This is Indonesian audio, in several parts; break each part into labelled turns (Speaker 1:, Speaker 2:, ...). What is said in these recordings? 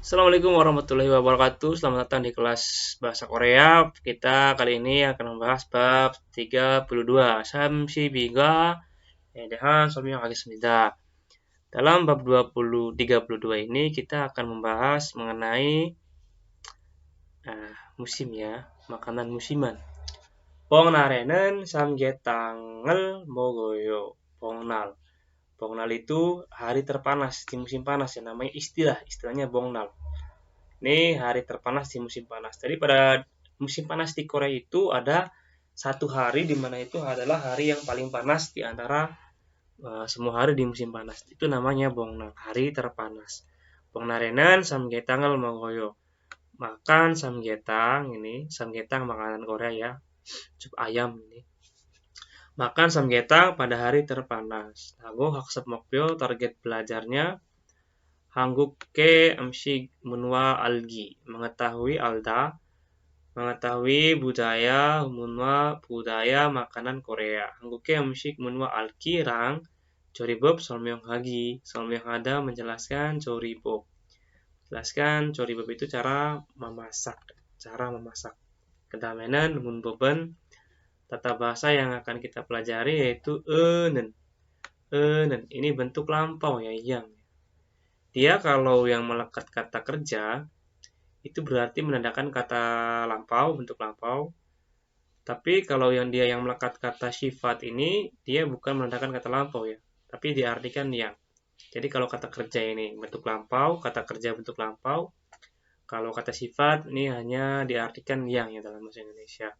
Speaker 1: Assalamualaikum warahmatullahi wabarakatuh. Selamat datang di kelas bahasa Korea. Kita kali ini akan membahas bab 32. Samsibiga 대한 설명하겠습니다. Dalam bab 32 ini kita akan membahas mengenai musim ya, makanan musiman. 뽕날에는 삼계탕을 먹어요. 뽕날. Bongnal itu hari terpanas di musim panas ya, namanya istilahnya bongnal. Ini hari terpanas di musim panas. Jadi pada musim panas di Korea itu ada satu hari di mana itu adalah hari yang paling panas di antara semua hari di musim panas. Itu namanya bongnal, hari terpanas. Bongnal에는 삼계탕을 먹어요. Makan samgyetang ini, samgyetang makanan Korea ya, sup ayam ini. Makan samgyetang pada hari terpanas. Lalu 학습 목표 target belajarnya 한국의 음식 문화 알기, mengetahui alda, mengetahui budaya budaya makanan Korea. 한국의 음식 문화 알기랑 조리법 설명하기, 설명하다 menjelaskan 조리법. Jelaskan 조리법 itu cara memasak. Kedamenan 문법은 tata bahasa yang akan kita pelajari yaitu enen. Ini bentuk lampau ya, yang. Dia kalau yang melekat kata kerja itu berarti menandakan kata lampau, bentuk lampau. Tapi kalau yang dia yang melekat kata sifat ini, dia bukan menandakan kata lampau ya, tapi diartikan yang. Jadi kalau kata kerja ini bentuk lampau, kata kerja bentuk lampau. Kalau kata sifat ini hanya diartikan yang ya dalam bahasa Indonesia.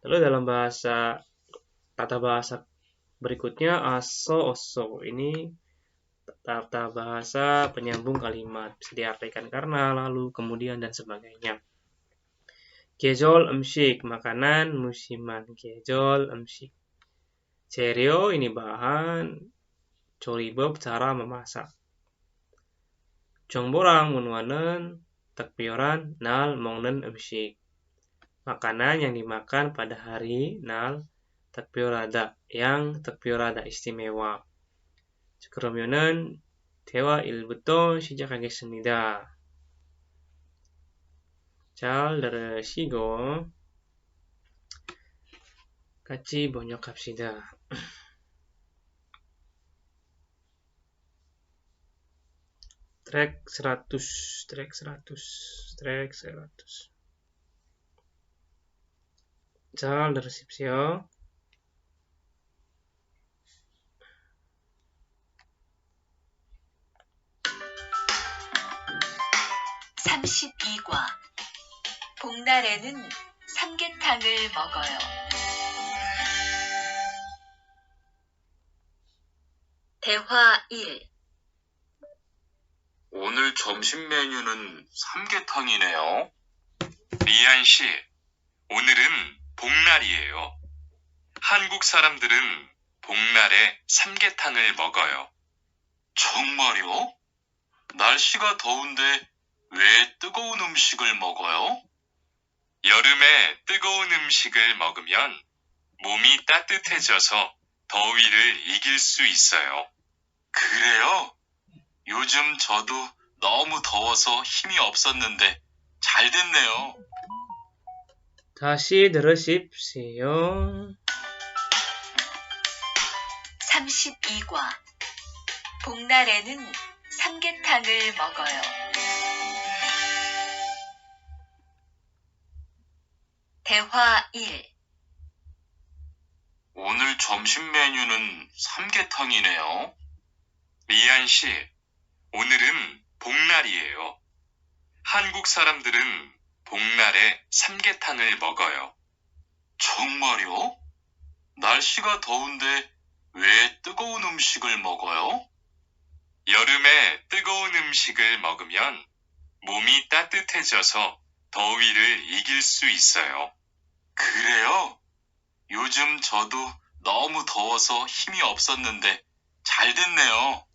Speaker 1: Lalu dalam tata bahasa berikutnya oso. Ini tata bahasa penyambung kalimat. Bisa diartikan karena, lalu, kemudian, dan sebagainya. 계절 음식, makanan musiman. 계절 음식. 재료, ini bahan. 조리법, cara memasak. 정보랑 문화는 특별한 날 먹는 음식. Makanan yang dimakan pada hari 날 특별하다, yang 특별하다, istimewa. 그러면은 대화 1부터 시작하겠습니다. 잘 들으시고 같이 번역합시다. 트랙 100. 잘 들으십시오.
Speaker 2: 32과 복날에는 삼계탕을 먹어요. 대화 1.
Speaker 3: 오늘 점심 메뉴는 삼계탕이네요. 리안 씨, 오늘은 복날이에요. 한국 사람들은 복날에 삼계탕을 먹어요. 정말요? 날씨가 더운데 왜 뜨거운 음식을 먹어요? 여름에 뜨거운 음식을 먹으면 몸이 따뜻해져서 더위를 이길 수 있어요. 그래요? 요즘 저도 너무 더워서 힘이 없었는데 잘 됐네요.
Speaker 1: 다시 들으십시오.
Speaker 2: 32과 복날에는 삼계탕을 먹어요. 대화 1.
Speaker 3: 오늘 점심 메뉴는 삼계탕이네요. 리안 씨, 오늘은 복날이에요. 한국 사람들은 복날에 삼계탕을 먹어요. 정말요? 날씨가 더운데 왜 뜨거운 음식을 먹어요? 여름에 뜨거운 음식을 먹으면 몸이 따뜻해져서 더위를 이길 수 있어요. 그래요? 요즘 저도 너무 더워서 힘이 없었는데 잘 됐네요.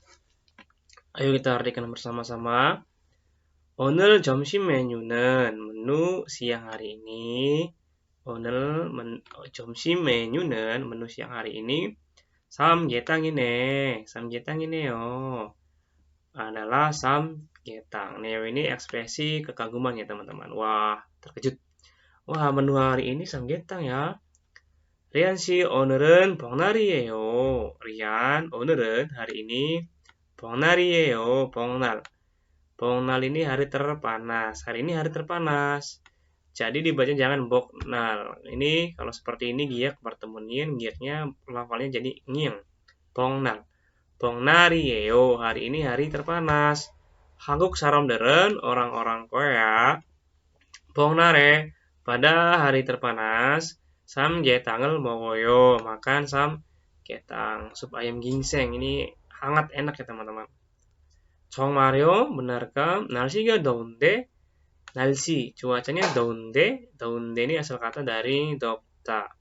Speaker 1: Ayo kita artikan bersama-sama. 오늘 점심 메뉴는 menu siang hari ini. 오늘 점심 메뉴는 menu siang hari ini 삼계탕이네요. adalah samgetang. Neo ini ekspresi kekaguman ya teman-teman. Wah, terkejut. Wah, menu hari ini samgetang ya. Rian 씨, 오늘은 복날이에요. Rian, 오늘은 hari ini 복날이에요. 복날. 복날 ini hari terpanas. Hari ini hari terpanas. Jadi dibaca jangan boknal. Ini kalau seperti ini giak bertemu nien, giaknya lafalnya jadi ngiang. Bongnal. Bongnar이에요. Hari ini hari terpanas. 한국 사람들은 orang-orang Korea bongnare pada hari terpanas samgetang을 먹어요. Makan samgetang, sup ayam ginseng. Ini hangat enak ya teman-teman. 정말요? benarkah? 날씨가 더운데 날씨, cuacanya daunde. Daunde ini asal kata dari 덥다.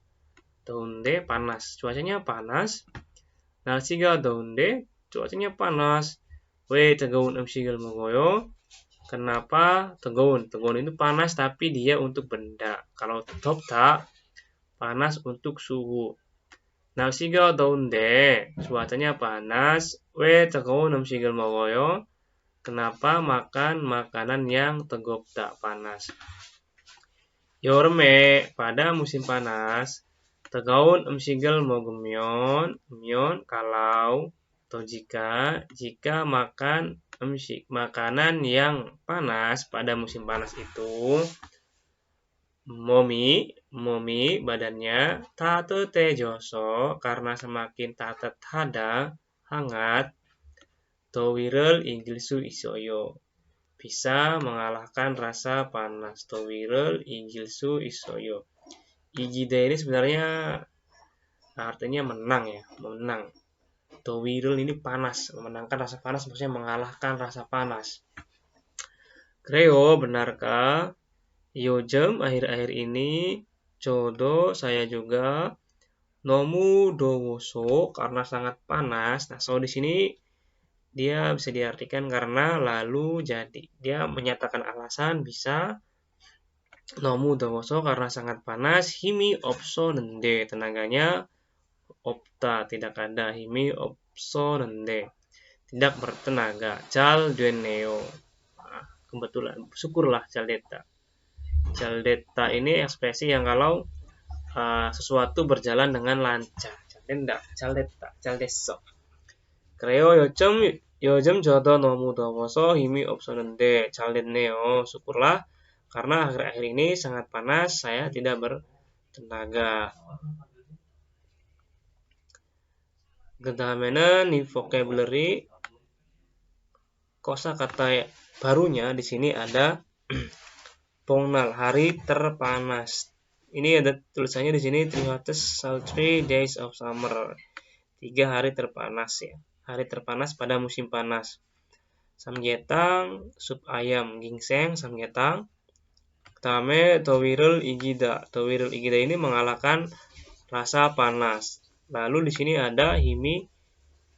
Speaker 1: Daunde panas. Cuacanya panas. 날씨가 daunde, cuacanya panas. 왜 뜨거운 음식을 먹어요? Kenapa 뜨거운? 뜨거운 itu panas tapi dia untuk benda. Kalau 덥다, panas untuk suhu. 날씨가 daunde, cuacanya panas. 왜 뜨거운 음식을 먹어요? Kenapa makan makanan yang tegopta panas? 여름에 pada musim panas, 뜨거운 음식을 먹으면 kalau atau jika makan makanan yang panas pada musim panas itu 몸이 badannya 따뜻해져서 karena semakin 따뜻하다 hangat 더위를 이길 수 있어요. bisa mengalahkan rasa panas. 더위를 이길 수 있어요. 이기다 ini sebenarnya artinya menang ya, menang. 더위를 ini panas, memenangkan rasa panas maksudnya mengalahkan rasa panas. 그래요, benarkah? 요즘 akhir-akhir ini 저도 saya juga 너무 더워서 karena sangat panas. Nah, so di sini dia bisa diartikan karena lalu jadi. Dia menyatakan alasan bisa 너무 더워서 karena sangat panas. 힘이 없었는데 tenaganya 없다 tidak ada. 힘이 없었는데 tidak bertenaga. 잘 됐네요. Nah, kebetulan syukurlah 잘 됐다. 잘 됐다 ini ekspresi yang kalau sesuatu berjalan dengan lancar. 잘 됐다. 잘 됐어. 그래요. 요즘 저도 너무 더워서 힘이 없었는데 잘 됐네요. syukurlah karena akhir-akhir ini sangat panas, saya tidak bertenaga. 그 다음에는 이 vocabulary kosakata barunya di sini ada 복날 hari terpanas. Ini ada tulisannya di sini 3 hottest sultry days of summer. 3 hari terpanas ya. Hari terpanas pada musim panas. samgetang, sup ayam ginseng, samgetang. Kame 더위를 이기다. 더위를 이기다 ini mengalahkan rasa panas. Lalu di sini ada himi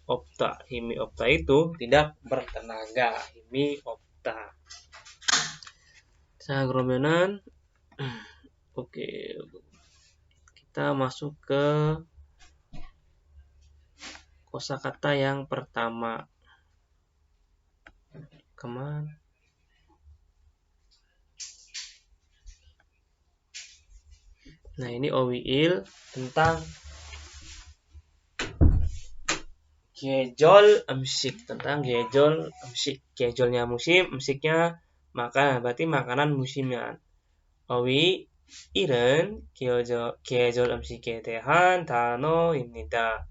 Speaker 1: opta. Himi opta itu tidak bertenaga. Himi opta. Nah, 그러면은 oke. Kita masuk ke kosakata yang pertama. Kemana? Nah, ini owiil tentang 계절 음식. Tentang 계절 음식. 계절nya musim, 음식nya makanan. Berarti makanan musimnya. owiil은 계절 음식에 대한 단어입니다.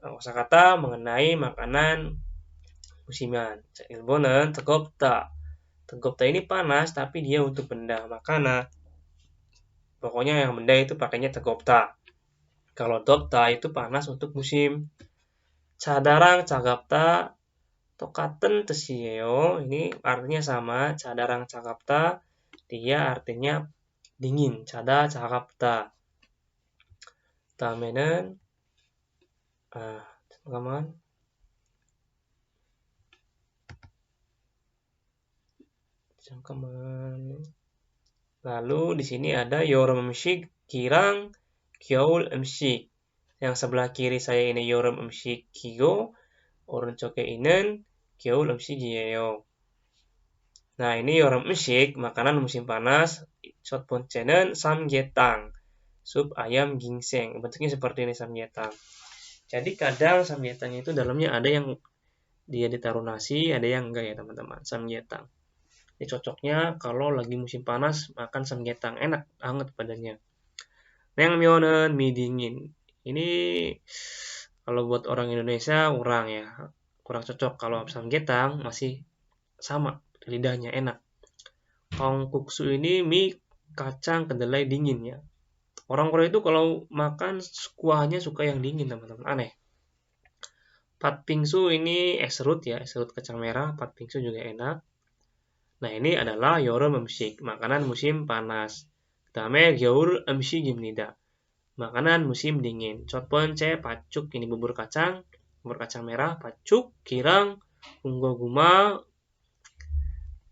Speaker 1: kosakata mengenai makanan musiman. 일본은 뜨겁다. 뜨겁다 ini panas tapi dia untuk benda. Makanya pokoknya yang benda itu pakainya 뜨겁다. Kalau 덥다 itu panas untuk musim. 차다랑 차갑다 똑같은 뜻이에요. Ini artinya sama. 차다랑 차갑다 dia artinya dingin. 차다 차갑다. 다음에는 잠깐만. Lalu di sini ada 여름 음식, 기랑 겨울 음식. Yang sebelah kiri saya ini 여름 음식이고 오른쪽에 있는 겨울 음식이에요. Nah, ini orang Mesik, makanan musim panas. 첫 번째는 samgyetang, sup ayam ginseng. Bentuknya seperti ini samgyetang. Jadi kadang samgyetang itu dalamnya ada yang dia ditaruh nasi, ada yang enggak ya teman-teman. Samgyetang. Ini cocoknya kalau lagi musim panas makan samgyetang, enak, hangat badannya. Naengmyeon은 mie dingin. Ini kalau buat orang Indonesia kurang cocok. Kalau samgyetang masih sama, lidahnya enak. Hongkuksu ini mie kacang kedelai dingin ya. Orang Korea itu kalau makan kuahnya suka yang dingin teman-teman, aneh. Patbingsu ini es serut ya, es serut kacang merah. Patbingsu juga enak. Nah, ini adalah 여름 음식, makanan musim panas. 그다음에 겨울 음식입니다. Makanan musim dingin. 첫 번째 팥죽, ini bubur kacang merah, 팥죽, girang, 군고구마,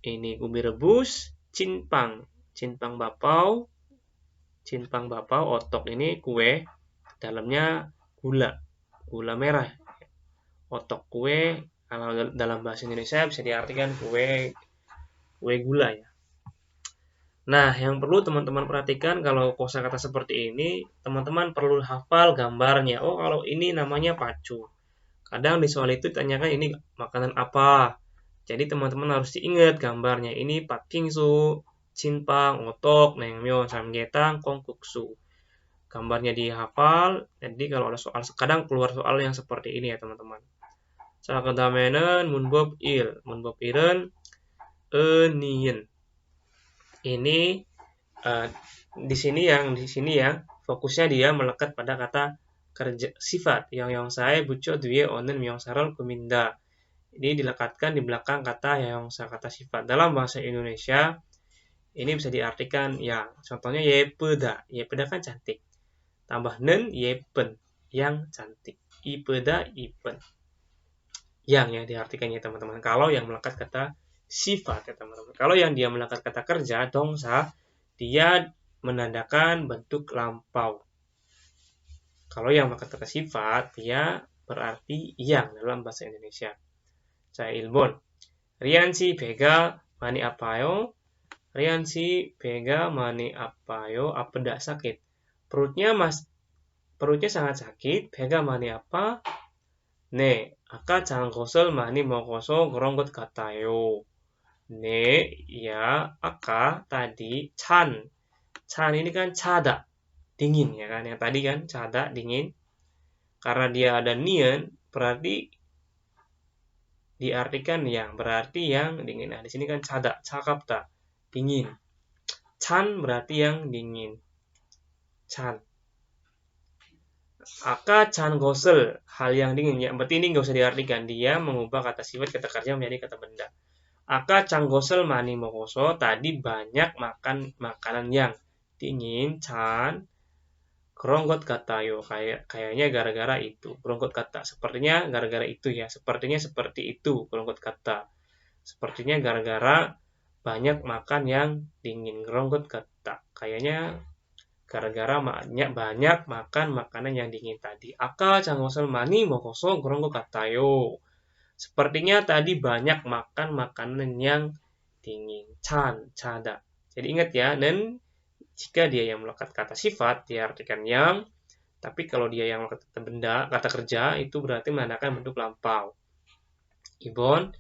Speaker 1: ini ubi rebus, cinpang bapau, otok ini kue, dalamnya gula merah. Otok kue, kalau dalam bahasa Indonesia bisa diartikan kue gula ya. Nah, yang perlu teman-teman perhatikan kalau kosakata seperti ini, teman-teman perlu hafal gambarnya. Oh, kalau ini namanya pacu. Kadang di soal itu ditanyakan ini makanan apa. Jadi teman-teman harus diingat gambarnya. Ini patbingsu, cinpang, otok, naengmyeon, samgyetang, kongkuksu. Gambarnya dihafal. Jadi kalau ada soal, kadang keluar soal yang seperti ini ya teman-teman. 자, 그다음에는 문법 1. 문법 1은 은이은. Ini di sini ya fokusnya dia melekat pada kata kerja sifat yang saya buco 뒤에 오는 명사를 kuminda. Ini dilekatkan di belakang kata 형용사 kata sifat. Dalam bahasa Indonesia ini bisa diartikan yang. Contohnya 예쁘다. 예쁘다 kan cantik. Tambah는 예쁜 yang cantik. 이쁘다 이쁜. Yang ya diartikannya teman-teman. Kalau yang melekat kata sifat ya teman-teman. Kalau yang dia melekat kata kerja, dongsa, dia menandakan bentuk lampau. Kalau yang melekat kata sifat, dia berarti yang dalam bahasa Indonesia. 자, 1번. 리안씨 배가 많이 아파요? 리안씨 배가 많이 아파요? 아프다 sakit. Perutnya sangat sakit. 배가 많이 아파? 네, 아까 장 것을 많이 먹어서 그런 것 같아요. 네, ya, aka, tadi, chan. Chan ini kan cada, dingin ya kan. Yang tadi kan cada, dingin. Karena dia ada nian, berarti diartikan yang, berarti yang dingin. Nah, di sini kan cada, cakapta, dingin. Chan berarti yang dingin. Chan. Aka chan gosel, hal yang dingin. Ya, berarti ini nggak usah diartikan. Dia mengubah kata sifat, kata kerja menjadi kata benda. Aka canggosel mani mokoso, tadi banyak makan makanan yang dingin, chan, keronggot katayo, kayaknya gara-gara itu, keronggot kata, sepertinya gara-gara itu ya, sepertinya seperti itu, keronggot kata, sepertinya gara-gara banyak makan yang dingin, keronggot kata, kayaknya gara-gara banyak makan makanan yang dingin tadi. Aka canggosel mani mokoso, keronggot katayo. Sepertinya tadi banyak makan makanan yang dingin. Chan, cada. Jadi ingat ya, dan jika dia yang melekat kata sifat, dia artikan yang. Tapi kalau dia yang melekat kata benda, kata kerja, itu berarti menandakan bentuk lampau. Ibon,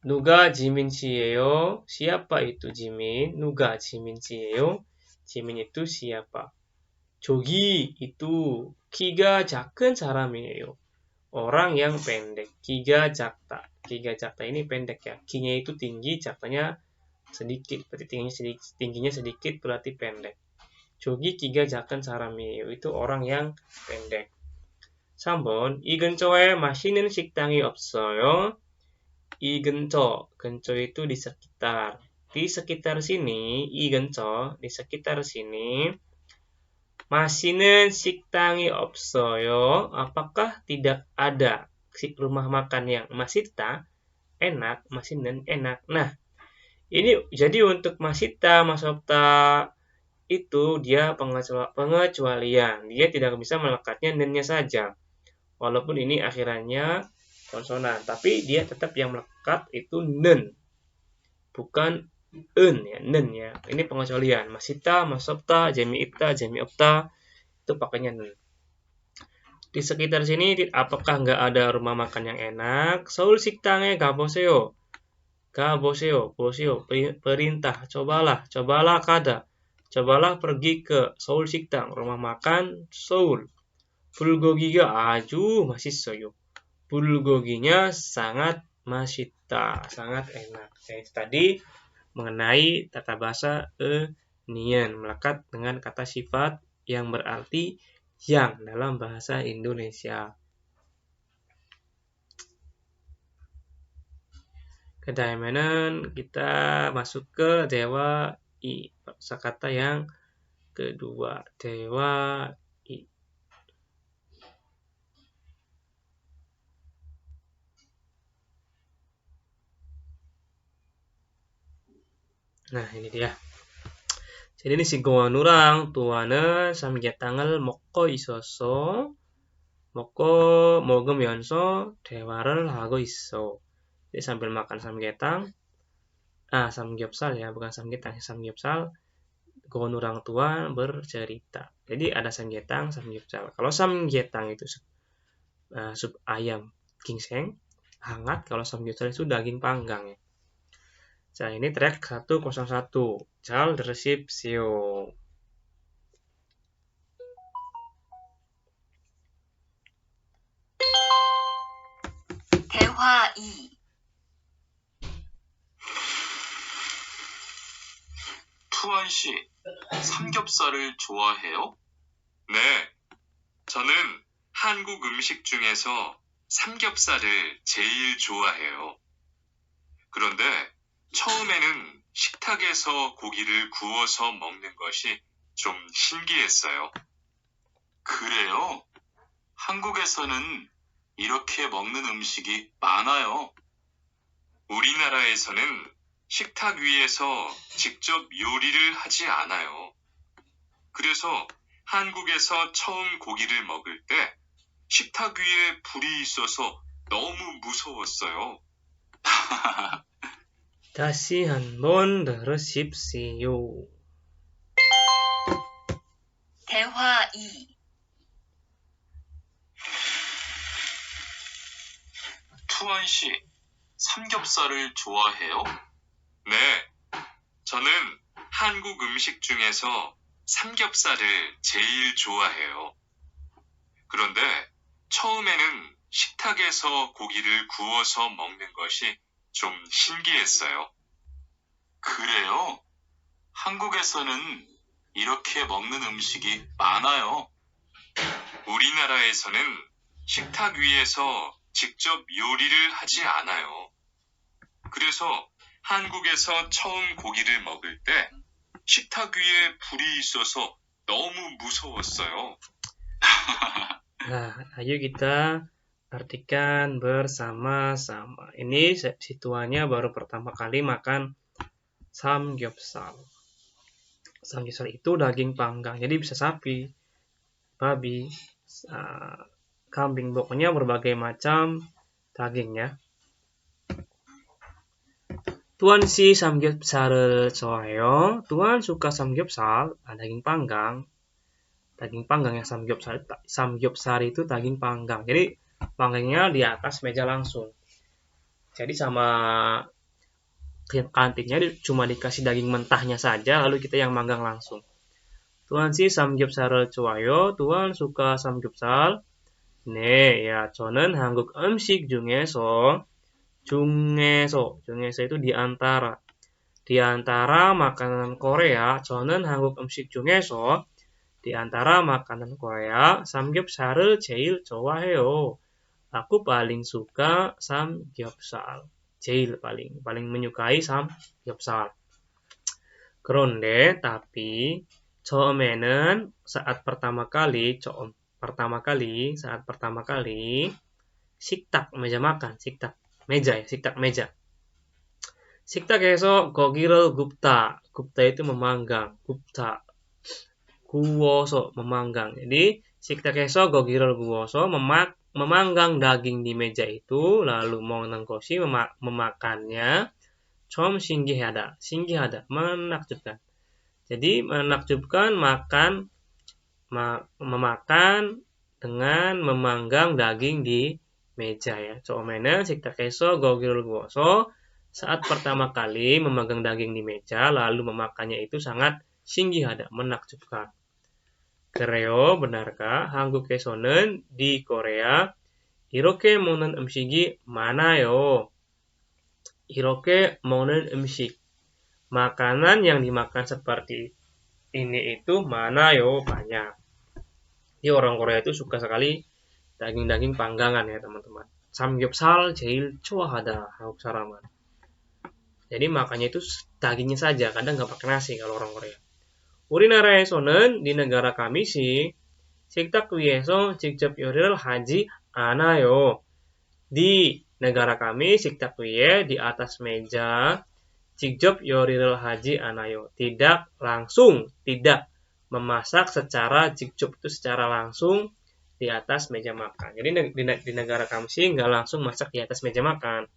Speaker 1: 누가 지민 씨예요? Siapa itu Jimin? 누가 지민 씨예요? Jimin itu siapa? 조기 itu 키가 작은 사람이에요. Orang yang pendek. Kiga jakta. Kiga jakta ini pendek ya. Kinya itu tinggi, jaktanya sedikit. Berarti tingginya sedikit berarti pendek. Jogi kiga jakkan saram이에요. Itu orang yang pendek. 3번. 이 근처에 맛있는 식당이 없어요. 이 근처. 근처 itu di sekitar. Di sekitar sini. 이 근처. Di sekitar sini. 맛있는 식당이 없어요. Apakah tidak ada rumah makan yang masita, enak, 맛있는, enak. Nah, ini jadi untuk masita, masopta itu dia pengecualian. Dia tidak bisa melekatnya nennya saja. Walaupun ini akhirannya konsonan, tapi dia tetap yang melekat itu nen. bukan en ya, nen ya. Ini pengecualian. Masita, masopta, jami'ipta, jami'opta itu pakainya nen. Di sekitar sini apakah nggak ada rumah makan yang enak? Seoul 식당에 가보세요. 가보세요. 보세요. perintah. Cobalah kada. Cobalah pergi ke Seoul 식당, rumah makan Seoul. 불고기가 아주 맛있어요. 불고기nya sangat 맛있다, sangat enak. Tadi mengenai tata bahasa nian melekat dengan kata sifat yang berarti yang dalam bahasa Indonesia. Kedaimanan kita masuk ke dewa i, kosakata yang kedua, dewa i. Nah, ini dia. Jadi ini si goanurang tuane samgyetang을 먹고 있었어. 먹으면서 대화를 하고 있어. Jadi sambil makan samgyetang, samgyeopsal ya, bukan samgyetang, samgyeopsal. Goanurang tua bercerita. Jadi ada samgyetang, samgyeopsal. Kalau samgyetang itu sup ayam ginseng hangat, kalau samgyeopsal itu daging panggang ya. Nah, ini track 101. 잘 들으십시오.
Speaker 2: 대화 2.
Speaker 3: 투원 씨, 삼겹살을 좋아해요? 네, 저는 한국 음식 중에서 삼겹살을 제일 좋아해요. 그런데 처음에는 식탁에서 고기를 구워서 먹는 것이 좀 신기했어요. 그래요? 한국에서는 이렇게 먹는 음식이 많아요. 우리나라에서는 식탁 위에서 직접 요리를 하지 않아요. 그래서 한국에서 처음 고기를 먹을 때 식탁 위에 불이 있어서 너무 무서웠어요.
Speaker 1: 다시 한번 들으십시오.
Speaker 2: 대화 2.
Speaker 3: 투원 씨, 삼겹살을 좋아해요? 네, 저는 한국 음식 중에서 삼겹살을 제일 좋아해요. 그런데 처음에는 식탁에서 고기를 구워서 먹는 것이 좀 신기했어요. 그래요? 한국에서는 이렇게 먹는 음식이 많아요. 우리나라에서는 식탁 위에서 직접 요리를 하지 않아요. 그래서 한국에서 처음 고기를 먹을 때 식탁 위에 불이 있어서 너무 무서웠어요.
Speaker 1: Nah, ayo kita artikan bersama-sama. Ini situannya baru pertama kali makan samgyeopsal. Samgyeopsal itu daging panggang, jadi bisa sapi, babi, kambing, pokoknya berbagai macam dagingnya. Tuan si samgyeopsal을 좋아해요. Tuan suka samgyeopsal, daging panggang. Daging panggang yang samgyeopsal itu daging panggang. Jadi panggangnya di atas meja langsung. Jadi sama kantinnya cuma dikasih daging mentahnya saja, lalu kita yang manggang langsung. Tuan si samgyeopsal을 좋아해요. Tuan suka samgyeopsal. 네, ya, 저는 한국 음식 중에서 itu di antara makanan Korea, 저는 한국 음식 중에서 di antara makanan Korea, samgyeopsal을 제일 좋아해요. Aku paling suka samgyeopsal. 제일 paling menyukai samgyeopsal. 그런데 tapi 처음에는 saat pertama kali 식탁 meja makan, 식탁 meja. 식탁에서 고기를 굽다 itu memanggang, 구워서 memanggang. Jadi 식탁에서 고기를 구워서 memanggang daging di meja itu, lalu 먹는 것이 memakannya 좀 신기하다. 신기하다. menakjubkan. Jadi menakjubkan memakan dengan memanggang daging di meja ya. 처음에는 식탁에서 고기를 구워서 saat pertama kali memegang daging di meja lalu memakannya itu sangat 신기하다. menakjubkan. 그래요, benarkah? 한국에서는 di Korea 이렇게 먹는 음식이 많아요. 이렇게 먹는 음식. Makanan yang dimakan seperti ini itu 많아요, banyak. Jadi orang Korea itu suka sekali daging-daging panggangan ya teman-teman. 삼겹살 제일 좋아하다 한국 사람은. Jadi makannya itu dagingnya saja, kadang nggak pakai nasi kalau orang Korea. 우리나라에서는 di negara kami sih 식탁 위에서 직접 요리를 하지 않아요. Di negara kami 식탁 위에 di atas meja 직접 요리를 하지 않아요. Tidak langsung, tidak memasak secara 직접 itu secara langsung di atas meja makan. Jadi di negara kami sih nggak langsung masak di atas meja makan.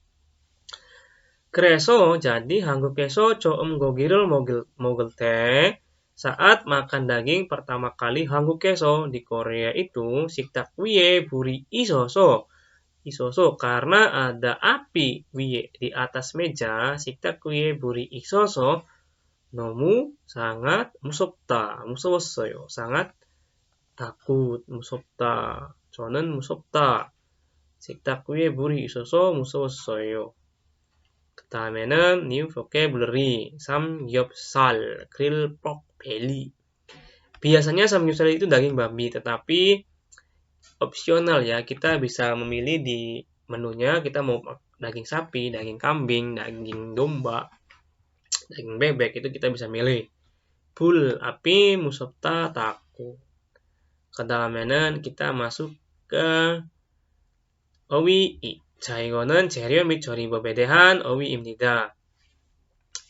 Speaker 1: 그래서 jadi 한국에서 처음 고기를 먹을 때 saat makan daging pertama kali 한국에서 di Korea itu 식탁 위에 불이 있어서 karena ada api 위에 di atas meja 식탁 위에 불이 있어서 너무 sangat 무서웠어요. sangat takut 무섭다. 저는 무섭다. 식탁 위에 불이 있어서 무서웠어요. 그 다음에는 new vocabulary 삼겹살, grill pork belly. Biasanya samgyeopsal itu daging babi, tetapi opsional ya, kita bisa memilih di menunya kita mau daging sapi, daging kambing, daging domba, daging bebek itu kita bisa milih. 불 api, 무섭다 takut. 그다음에는 kita masuk ke 어휘. 자, 이거는 재료 및 조리법에 대한 어휘입니다.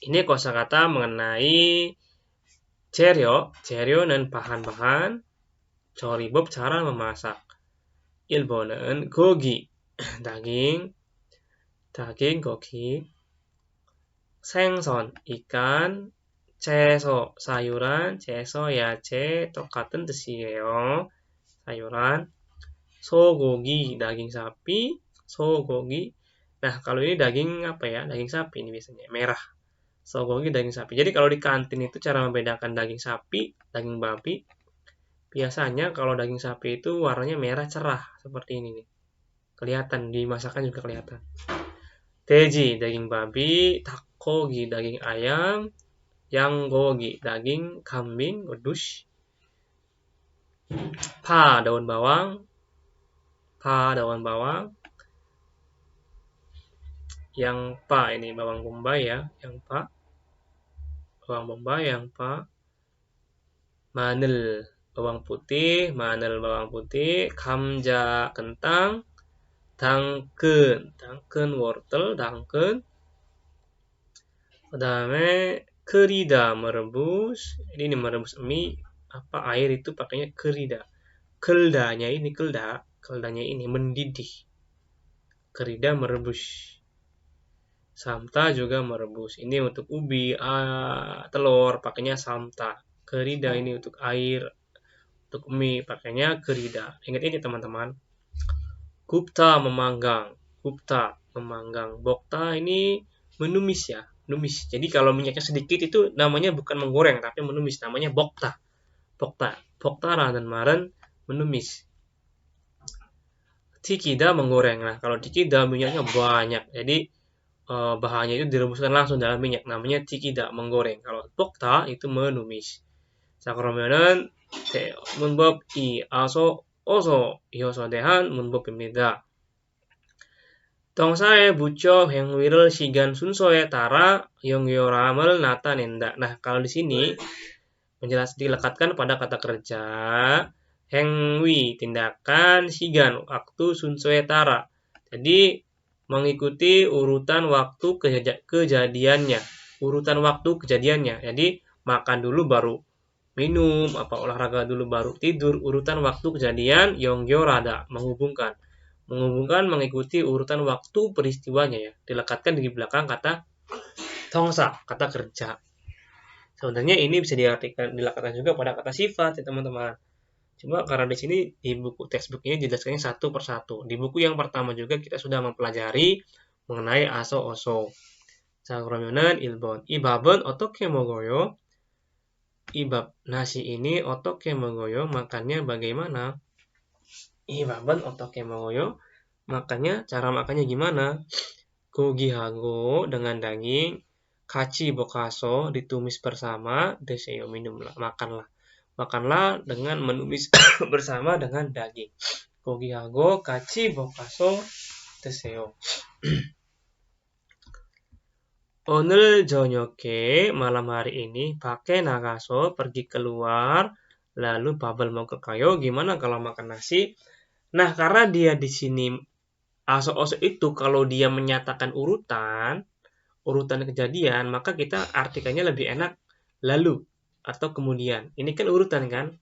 Speaker 1: Ini kosakata mengenai 재료는 bahan-bahan, 조리법 cara memasak. 1번은 고기, daging 고기. 생선, ikan. 채소, sayuran. 채소, 야채 똑같은 뜻이에요. sayuran. 소고기, daging sapi. 소고기. Nah, kalau ini daging apa ya? Daging sapi ini biasanya merah. 소고기 daging sapi. Jadi kalau di kantin itu cara membedakan daging sapi, daging babi. Biasanya kalau daging sapi itu warnanya merah cerah seperti ini nih. Kelihatan di masakan juga kelihatan. 돼지 daging babi, 닭고기 daging ayam, 양고기 daging kambing, wedus. 파 daun bawang. Yang pa ini bawang bombay ya, yang pa. Bawang bombay, yang pa. 마늘 bawang putih, 감자 kentang, 당근 wortel, 그다음에 끓이다 merebus. Ini merebus mie air itu pakainya 끓이다. keldanya ini mendidih. 끓이다 merebus. Samta juga merebus. Ini untuk ubi, telur pakainya samta. Kerida ini untuk air, untuk mie pakainya kerida. Ingat ini teman-teman. Gupta memanggang. Bokta ini menumis ya. Jadi kalau minyaknya sedikit itu namanya bukan menggoreng tapi menumis. Namanya bokta. dan maren menumis. Tikida menggoreng. Nah, kalau tikida minyaknya banyak. Jadi bahannya itu direbuskan langsung dalam minyak, namanya tikida menggoreng. Kalau bokta itu menumis. 자, 그러면은 문법 2 어서 이어서 대한 문법입니다. 동사에 붙여 행위를 시간 순서에 따라 연결함을 나타낸다. Nah, kalau di sini dilekatkan pada kata kerja 행위 tindakan, 시간 waktu, 순서에 따라. Jadi mengikuti urutan waktu kejadiannya. Jadi makan dulu baru minum, olahraga dulu baru tidur. Urutan waktu kejadian 연결하다 menghubungkan mengikuti urutan waktu peristiwanya ya. Dilekatkan di belakang kata Tongsa, kata kerja. Sebenarnya ini bisa dilakukan juga pada kata sifat ya teman-teman. Cuma karena di sini di buku textbook ini dijelaskannya satu persatu. Di buku yang pertama juga kita sudah mempelajari mengenai aso-oso. 자, 그러면은 1번. 이 밥은 어떻게 먹어요? 이 밥, nasi ini 어떻게 먹어요? Makannya bagaimana? 이 밥은 어떻게 먹어요? Makannya, cara makannya gimana? 고기하고 dengan daging, 같이 볶아서 ditumis bersama, 드세요, minumlah, makanlah. Makanlah dengan menumis bersama dengan daging. 고기하고 같이 볶아서 드세요. 오늘 저녁에 malam hari ini 밖에 나가서 pergi keluar lalu 밥을 먹을까요? Gimana kalau makan nasi? Nah, karena dia di sini aso-oso itu kalau dia menyatakan urutan kejadian, maka kita artikannya lebih enak lalu atau kemudian. Ini kan urutan kan?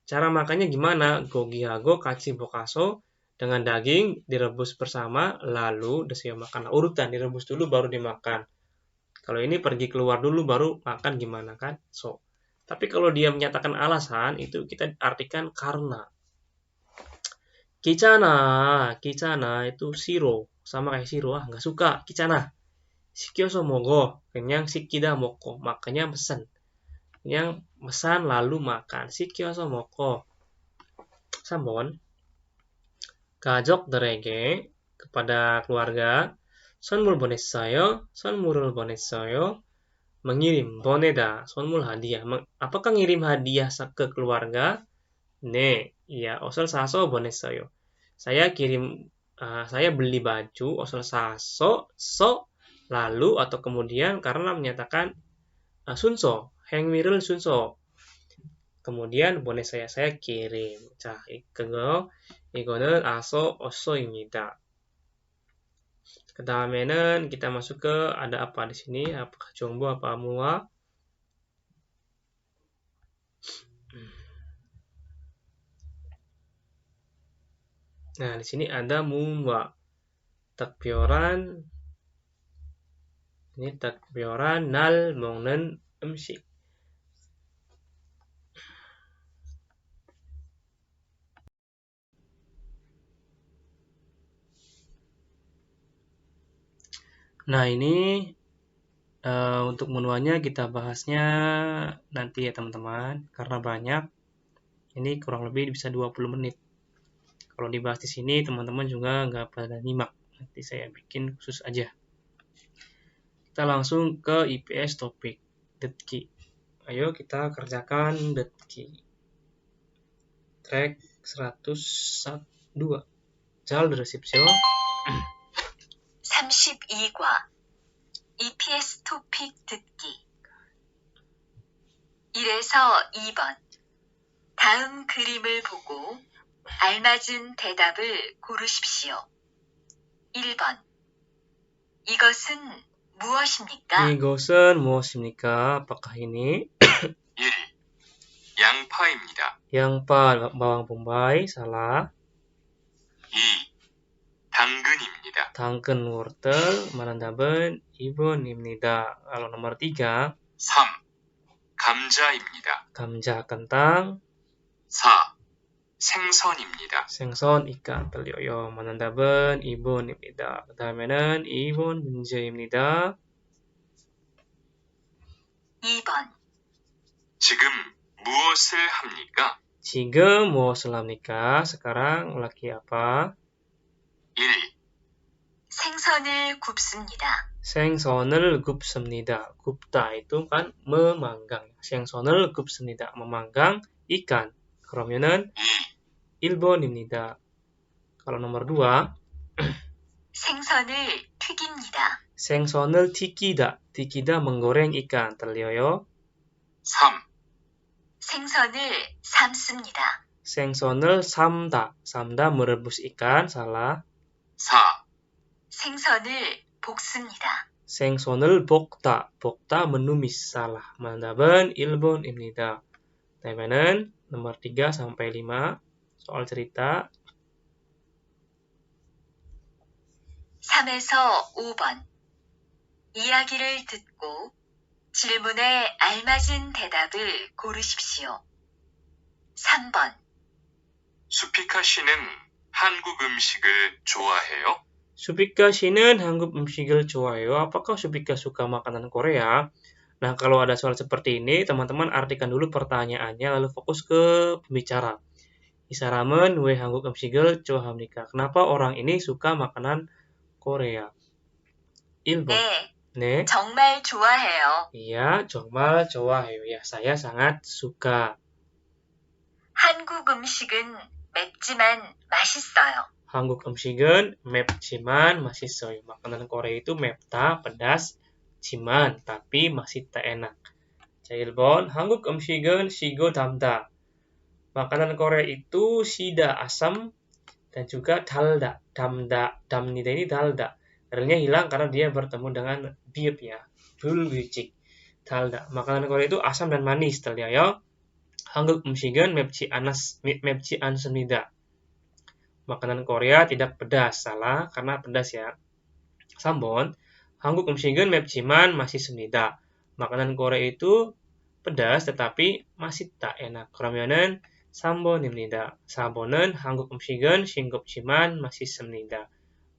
Speaker 1: Cara makannya gimana? 고기하고 같이 볶아서 dengan daging direbus bersama, lalu deseo makan. Urutan, direbus dulu baru dimakan. Kalau ini pergi keluar dulu baru makan gimana kan? So. Tapi kalau dia menyatakan alasan, itu kita artikan karena. Kichana itu siro. Sama kayak siro, nggak suka. Kichana. 시켜서 먹어. 그냥 시키다 먹고. Makanya pesan. Yang pesan lalu makan. 시켜서 먹고. 3번. 가족들에게 kepada keluarga 선물 보냈어요. 선물을 보냈어요. mengirim 보내다 선물 hadiah. Apakah ngirim hadiah ke keluarga? 네, iya. 어서 사서 보냈어요. Saya beli baju 어서 사서 lalu atau kemudian karena menyatakan 순서 행위를 순서. kemudian 보냈어요. saya kirim. 자, 이거는 어서입니다. 그 다음에는 kita masuk ke ada apa di sini? Apakah jongbo apa muwa? Nah, di sini ada muwa. Takbioran. Ini takbioran 날 먹는 음식. Nah, ini untuk menuanya kita bahasnya nanti ya teman-teman. Karena banyak, ini kurang lebih bisa 20 menit. Kalau dibahas di sini, teman-teman juga nggak pada nyimak. Nanti saya bikin khusus aja. Kita langsung ke IPS topik, detki. Ayo kita kerjakan detki. Track 102. 잘 들으십시오.
Speaker 2: 32과 EPS 토픽 듣기 1에서 2번 다음 그림을 보고 알맞은 대답을 고르십시오. 1번 이것은 무엇입니까?
Speaker 1: 이것은 무엇입니까? apakah ini?
Speaker 3: 1. 양파입니다.
Speaker 1: 양파, bawang bombay, salah.
Speaker 3: 2. 당근입니다.
Speaker 1: 당근, wortel, 말한답은 2번입니다. Kalau nomor 3.
Speaker 3: 3. 감자입니다.
Speaker 1: 감자, kentang.
Speaker 3: 4. 생선입니다.
Speaker 1: 생선, ikan, terliyoyo. 말한답은 2번입니다. 그 다음에는 2번 문제입니다.
Speaker 2: 2번
Speaker 3: 지금 무엇을 합니까?
Speaker 1: 지금 무엇을 합니까? sekarang lagi apa?
Speaker 3: 1.
Speaker 2: 생선을 굽습니다.
Speaker 1: 생선을 굽습니다. 굽다 itu kan memanggang. 생선을 굽습니다. memanggang ikan. 그러면은 1번입니다. Kalau nomor 2.
Speaker 2: 생선을 튀깁니다.
Speaker 1: 생선을 튀기다. 튀기다 menggoreng ikan. terliyoyo.
Speaker 3: 3.
Speaker 2: 생선을 삶습니다.
Speaker 1: 생선을 삶다. 삶다 merebus ikan. salah.
Speaker 3: 4.
Speaker 2: 생선을 볶습니다.
Speaker 1: 생선을 볶다. 볶다 menumis. salah. 정답은 1번입니다. 그다음에는 nomor 3 sampai 5 soal cerita.
Speaker 2: 3에서 5번 이야기를 듣고 질문에 알맞은 대답을 고르십시오. 3번.
Speaker 3: 수피카 씨는 한국 음식을 좋아해요?
Speaker 1: Supika 씨는 한국 음식을 좋아해요. Apakah Supika suka makanan Korea? Nah, kalau ada soal seperti ini, teman-teman artikan dulu pertanyaannya, lalu fokus ke pembicara. 이 사람은 왜 한국 음식을 좋아합니까? Kenapa orang ini suka makanan Korea? 1번.
Speaker 2: 네,
Speaker 1: 네.
Speaker 2: 정말 좋아해요.
Speaker 1: Iya, 정말 좋아해요. Ya, saya sangat suka.
Speaker 2: 한국 음식은 맵지만 맛있어요.
Speaker 1: 한국 음식은 맵지만 맛있어요. Makanan Korea itu 맵다, pedas, 지만, tapi masih tak enak. 자, 1번. 한국 음식은 시고 담다. Makanan Korea itu sida, asam, dan juga dalda. Damnida ini dalda. R-nya hilang karena dia bertemu dengan biep ya. 불규칙. 달다. Makanan Korea itu asam dan manis, terlihat. 한국 음식은 맵지 않습니다. Makanan Korea tidak pedas, salah karena pedas ya. 3번. 한국 음식은 맵지만 맛있습니다. Makanan Korea itu pedas tetapi masih tak enak. 그러면은 3번입니다. 4번은 한국 음식은 싱겁지만 맛있습니다.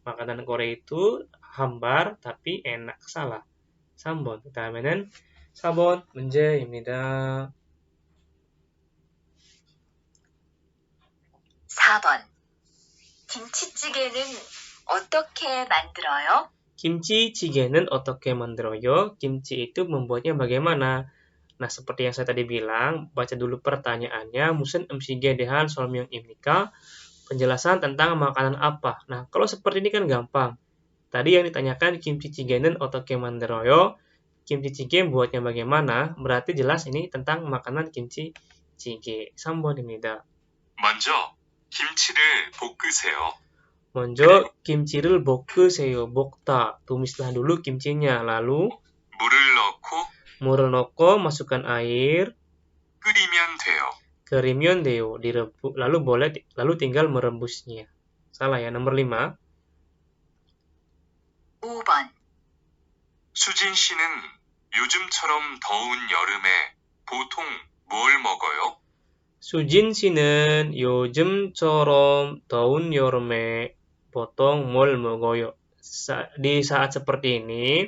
Speaker 1: Makanan Korea itu hambar tapi enak, salah. 3번. 그다음에는 4번 문제입니다.
Speaker 2: 4번. 김치찌개는 어떻게 만들어요?
Speaker 1: Kimchi-jjigae는 어떻게 만들어요? Kimchi itu membuatnya bagaimana? Nah, seperti yang saya tadi bilang, baca dulu pertanyaannya. 무슨 음식에 대한 설명입니까? Penjelasan tentang makanan apa. Nah, kalau seperti ini kan gampang. Tadi yang ditanyakan kimchi-jjigae는 어떻게 만들어요? Kimchi-jjigae buatnya bagaimana? Berarti jelas ini tentang makanan kimchi-jjigae. 3번입니다.
Speaker 3: 먼저 김치를 볶으세요.
Speaker 1: 먼저 김치를 볶으세요. 볶다. tumislah dulu kimchinya. Lalu 물을 넣고 masukkan air.
Speaker 3: 끓이면 돼요.
Speaker 1: Kerimion deo. Lalu tinggal merebusnya. Salah ya, nomor 5.
Speaker 2: 5번.
Speaker 3: 수진 씨는 요즘처럼 더운 여름에 보통 뭘 먹어요?
Speaker 1: Sujin 씨는 요즘처럼 더운 여름에 보통 뭘 먹어요? Di saat seperti ini,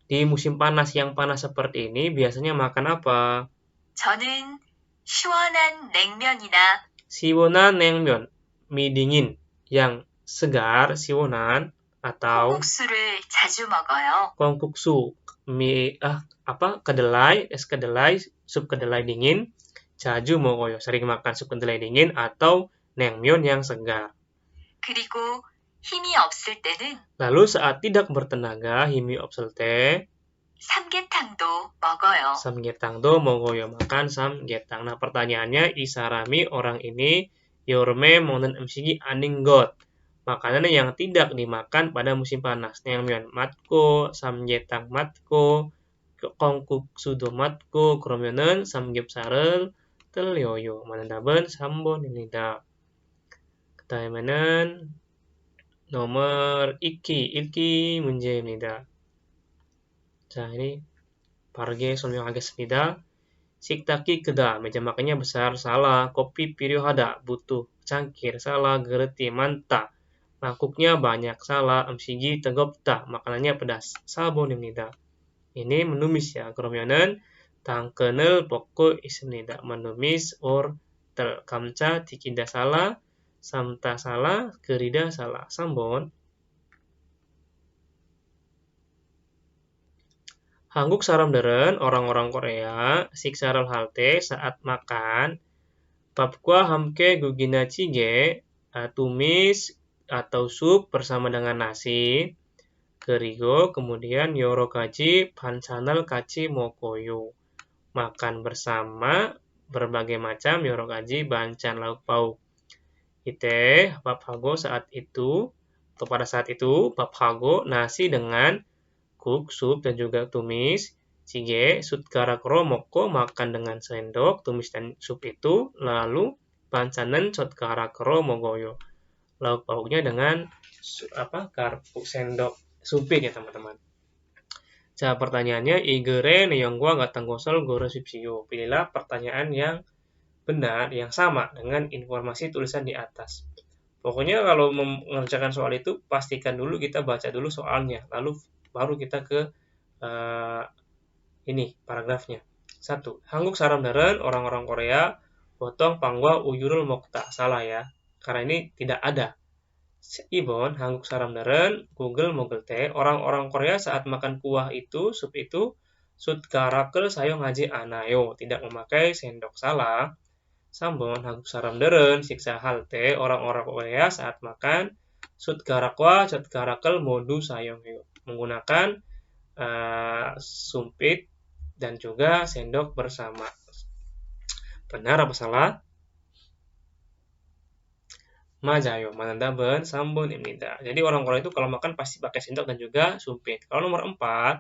Speaker 1: di musim panas yang panas seperti ini, biasanya makan apa?
Speaker 2: 저는 시원한 냉면이나
Speaker 1: 시원한 냉면, mie dingin yang segar, 시원한, atau
Speaker 2: 콩국수를 자주 먹어요.
Speaker 1: 콩국수, kedelai, es kedelai, sup kedelai dingin, 자주 먹어요. Sering makan sup kedelai dingin atau naengmyeon yang segar.
Speaker 2: 그리고 힘이 없을 때는
Speaker 1: Lalu saat tidak bertenaga, 힘이 없을 때
Speaker 2: 삼계탕도 먹어요.
Speaker 1: samgyetang도 먹어요. Makan samgyetang. Nah, pertanyaannya, 이 사람이 orang ini 여름에 먹는 음식이 아닌 것. Makanan yang tidak dimakan pada musim panas. naengmyeon 맞고, samgyetang 맞고, 콩국수도 맞고, 그러면은 삼겹살을 틀려요. 맞는 답은 3번입니다. 그다음에는 nomor 읽기 문제입니다. 자, ini 빠르게 설명하겠습니다. 식탁이 크다, meja makannya besar, salah. kopi 필요하다, butuh. cangkir, salah. 그릇이 많다, mangkuknya banyak, salah. 음식이 뜨겁다, makanannya pedas. 4번입니다. ini menumis ya. 그러면은 당근을 볶고 있습니다. menumis wortel. 감자 튀기다, salah. samta, salah. gerida, salah. 3번. 한국 사람들은, orang-orang Korea, 식사를 할 때 saat makan 밥과 함께 국이나 찌개, tumis atau sup bersama dengan nasi. 그리고 kemudian 여러 가지 반찬을 같이 먹어요. Makan bersama berbagai macam 여러 가지 반찬 lauk pauk. 이때 밥하고 saat itu, atau pada saat itu, 밥하고 nasi dengan kuk, sup, dan juga tumis. 찌개, 숟가락으로 먹고, makan dengan sendok, tumis dan sup itu. Lalu 반찬은 젓가락으로 먹어요. Lauk pauknya dengan garpu, sendok sumpit ya teman-teman. Cara pertanyaannya igere neonggwa gatang gosol gore subsio. Pilihlah pertanyaan yang benar, yang sama dengan informasi tulisan di atas. Pokoknya kalau mengerjakan soal itu, pastikan dulu kita baca dulu soalnya, lalu baru kita ke ini paragrafnya. 1. Hanguk saramdaren orang-orang Korea potong pangwa uyurul mokta. Salah ya, karena ini tidak ada. Ibon, hanguk saramdaren, Google mogelte, orang-orang Korea saat makan kuah itu, sup itu, sud karakel sayo ngaji anayo, tidak memakai sendok. Salah. Sambon, hanguk saramdaren, siksa halte, orang-orang Korea saat makan, sud karakwa, sud karakel modu sayong yo, menggunakan sumpit dan juga sendok bersama. Benar apa salah? Majayo, manandaben, sambon, imnida. Jadi orang Korea itu kalau makan pasti pakai sendok dan juga sumpit. Kalau nomor 4,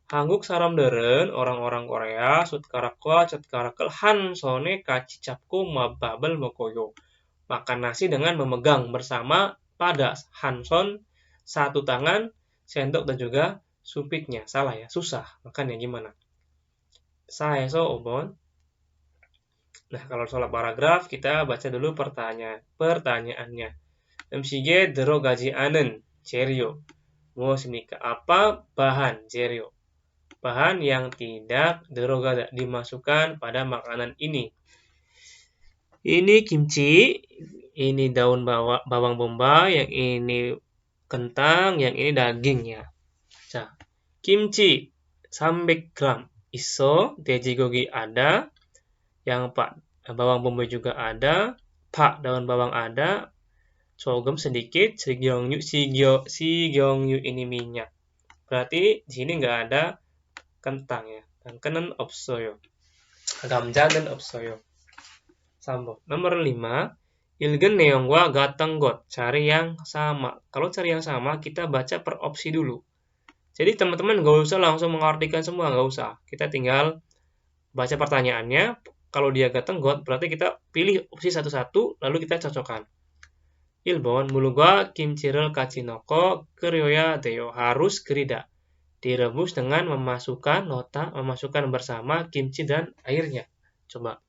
Speaker 1: hanguk saramdaren, orang-orang Korea, sut karakwa, cat karakel, han sone kaci capku mababel mokoyo. Makan nasi dengan memegang bersama pada hanson, satu tangan, sendok dan juga sumpitnya. Salah ya, susah. Makanya gimana? Saya so obon. Nah, kalau soal paragraf, kita baca dulu pertanyaannya. MCG dero gaji anen, cerio. Mau semika apa bahan cerio? Bahan yang tidak derogada dimasukkan pada makanan ini. Ini kimchi, ini daun bawang bombay, yang ini kentang, yang ini daging ya. 자, kimchi 300 gram. Iso, 돼지고기 ada, yang bawang bombay juga ada, daun bawang ada, sogem sedikit, sigyongyu ini minyak. Berarti di sini nggak ada kentang ya. Kenen 없어요. 감자는 없어요. 3번. Nomor 5. 읽은 내용과 같은 것. Cari yang sama. Kalau cari yang sama, kita baca per opsi dulu. Jadi teman-teman nggak usah langsung mengartikan semua, nggak usah. Kita tinggal baca pertanyaannya. Kalau dia 같은 것, berarti kita pilih opsi satu-satu, lalu kita cocokkan. 1번, 물과 김치를 같이 넣고 끓여야 돼요. Harus gerida. Direbus dengan memasukkan bersama kimchi dan airnya. Coba.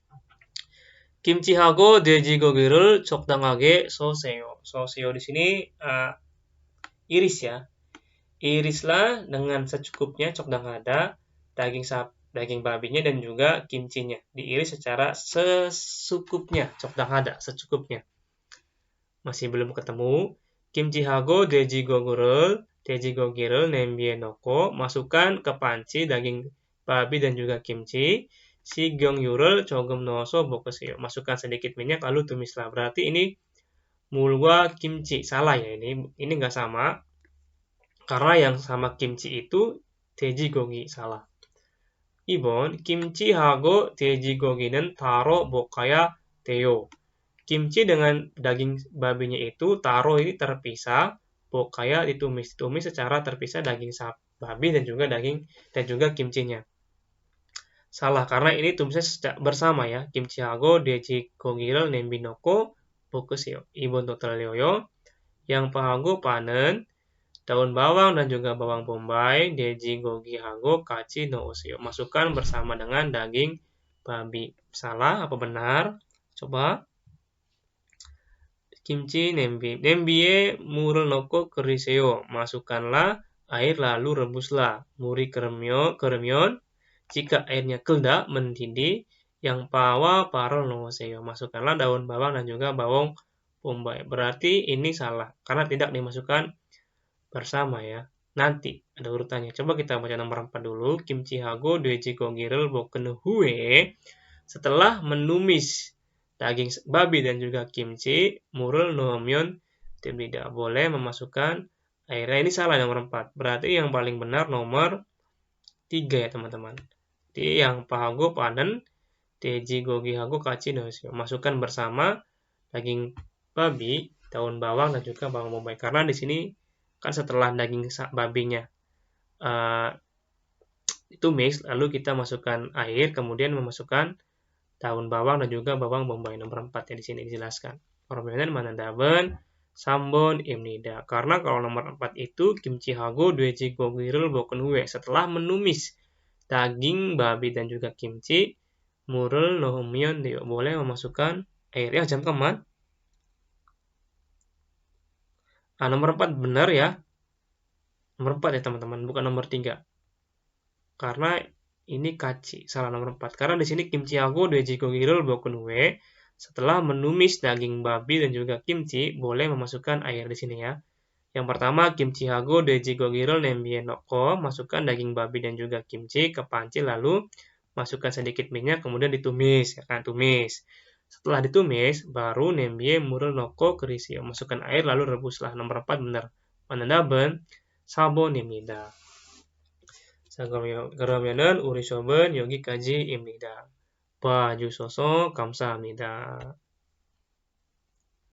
Speaker 1: 김치하고 돼지고기를 적당하게 써세요. 써세요 di sini iris ya. Irislah dengan secukupnya 적당하다 daging babinya dan juga kimchinya. Diiris secara secukupnya, 적당하다, secukupnya. Masih belum ketemu. 김치하고 돼지고기를 냄비에 넣고 masukkan ke panci daging babi dan juga kimchi. 시경유를 조금 넣어서 볶으세요. Masukkan sedikit minyak lalu tumislah. Berarti ini mulwa kimchi. Salah ya ini nggak sama. Karena yang sama kimchi itu 돼지고기. Salah. 2번 김치하고 돼지고기는 따로 볶아야 돼요. Kimchi dengan daging babinya itu taro ini terpisah, 볶아야 ditumis secara terpisah daging babi dan juga kimchinya. Salah karena ini tumisnya bersama ya. 김치하고 돼지고기를 냄비 넣고 볶으세요. 2번 또 틀려요. 양파하고 파는 daun bawang dan juga bawang bombay, 돼지고기하고 같이 넣으세요. Masukkan bersama dengan daging babi. Salah apa benar? Coba. Kimchi 냄비에 물을 넣고 끓이세요. Masukkanlah air lalu rebuslah. 물이 끓으면 jika airnya kelda mendidih, 양파와 파를 넣으세요. Masukkanlah daun bawang dan juga bawang bombay. Berarti ini salah karena tidak dimasukkan bersama ya. Nanti ada urutannya. Coba kita baca nomor 4 dulu. 김치하고 돼지고기를 볶은 후에 setelah menumis daging babi dan juga kimchi, 물을 넣으면 tidak boleh memasukkan airnya. Ini salah nomor 4. Berarti yang paling benar nomor 3 ya teman-teman. Jadi yang pahago panen 돼지고기하고 같이 넣으세요. Masukkan bersama daging babi, daun bawang dan juga bawang bombay. Karena di sini kan setelah daging babinya ditumis, lalu kita masukkan air, kemudian memasukkan daun bawang dan juga bawang bombay. Nomor 4 ya di sini dijelaskan. Perbedaan manandaben 3번입니다. karena kalau nomor 4 itu 김치하고 돼지 고기를 볶은 후에 setelah menumis daging babi dan juga kimchi, 물을 넣으면 돼요. boleh memasukkan air. Ya, 잠깐만. Nomor 4 benar ya. Nomor 4 ya teman-teman, bukan nomor 3. Karena ini kaci, salah nomor 4. Karena di sini kimchi하고 돼지고기를 볶은 후에 setelah menumis daging babi dan juga kimchi, boleh memasukkan air di sini ya. Yang pertama, kimchi하고 돼지고기를 냄비에 넣고, masukkan daging babi dan juga kimchi ke panci, lalu masukkan sedikit minyak, kemudian ditumis, ya kan, tumis. Setelah ditumis, baru 냄비에 물을 넣고 끓이세요. Masukkan air, lalu rebuslah. Nomor 4 benar. 정답은 4번입니다. 자, 그러면은 우리 수업은 여기까지입니다. 봐주셔서 감사합니다.